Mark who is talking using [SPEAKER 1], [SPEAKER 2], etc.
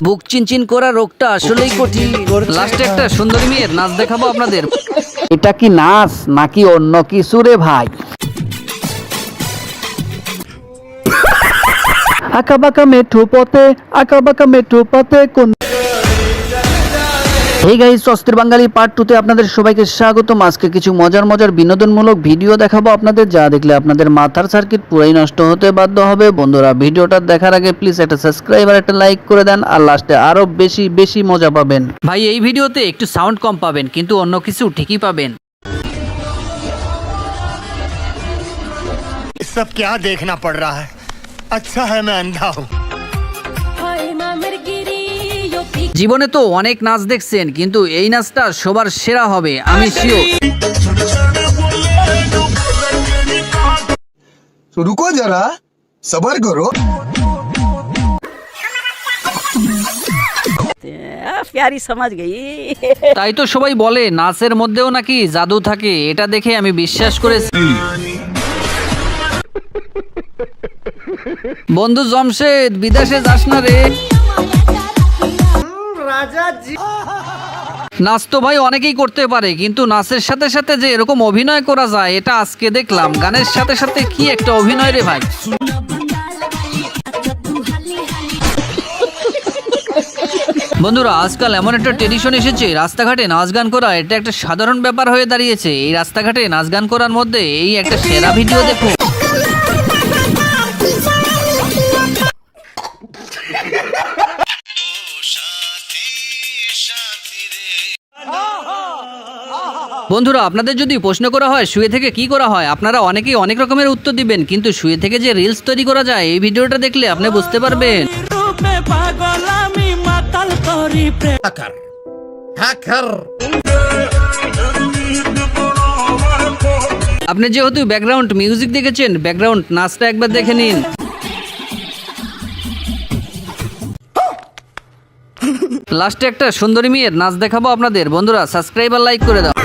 [SPEAKER 1] বুক চিনচিন করা রোগটা আসলেই কঠিন। লাস্টে একটা সুন্দরী মেয়ের নাচ দেখাবো আপনাদের। এটা কি নাচ নাকি অন্য কিছু রে ভাই? আঁকাবাঁকা মেঠো পথে কোন। এই গাইস, অস্থির বাঙালি পার্ট 2 তে আপনাদের সবাইকে স্বাগতম। আজকে কিছু মজার বিনোদনমূলক ভিডিও দেখাবো আপনাদের, যা দেখলে আপনাদের মাথার সার্কিট পুরাই নষ্ট হতে বাধ্য হবে। বন্ধুরা, ভিডিওটা দেখার আগে প্লিজ একটা সাবস্ক্রাইব আর একটা লাইক করে দেন, আর লাস্টে আরো বেশি মজা পাবেন। ভাই, এই ভিডিওতে একটু সাউন্ড কম পাবেন, কিন্তু অন্য কিছু ঠিকই পাবেন।
[SPEAKER 2] सब क्या देखना पड़ रहा है? अच्छा है मैं अंधा हूँ।
[SPEAKER 1] জীবনে তো অনেক নাচ দেখছেন, কিন্তু এই নাচটা সবার সেরা হবে, আমি শিওর।
[SPEAKER 3] रुको जरा सबर करो।
[SPEAKER 4] प्यारी समझ गई।
[SPEAKER 1] তাই তো সবাই বলে নাচের মধ্যেও নাকি জাদু থাকে, এটা দেখে আমি বিশ্বাস করেছি। বন্ধু জমশেদ, বিদেশে যাস না রে। নাচ তো ভাই অনেকেই করতে পারে, কিন্তু নাচের সাথে সাথে যে এরকম অভিনয় করা যায়, এটা আজকে দেখলাম। গানের সাথে সাথে কি একটা অভিনয় রে ভাই। বন্ধুরা, আজকাল এমন একটা ট্রেডিশন এসেছে, রাস্তাঘাটে নাচ গান করা এটা একটা সাধারণ ব্যাপার হয়ে দাঁড়িয়েছে। এই রাস্তাঘাটে নাচ গান করার মধ্যে এই একটা সেরা ভিডিও দেখুন। বন্ধুরা, আপনাদের যদি প্রশ্ন করা হয় শুয়ে থেকে কি করা হয়, আপনারা অনেকেই অনেক রকমের উত্তর দিবেন, কিন্তু শুয়ে থেকে যে রিলস তৈরি করা যায়, এই ভিডিওটা দেখলে আপনি বুঝতে পারবেন। আপনি যেহেতু ব্যাকগ্রাউন্ড মিউজিক দেখেছেন, ব্যাকগ্রাউন্ড নাচটা একবার দেখে নিন। লাস্টে একটা সুন্দরী মেয়ের নাচ দেখাবো আপনাদের। বন্ধুরা, সাবস্ক্রাইব আর লাইক করে দাও।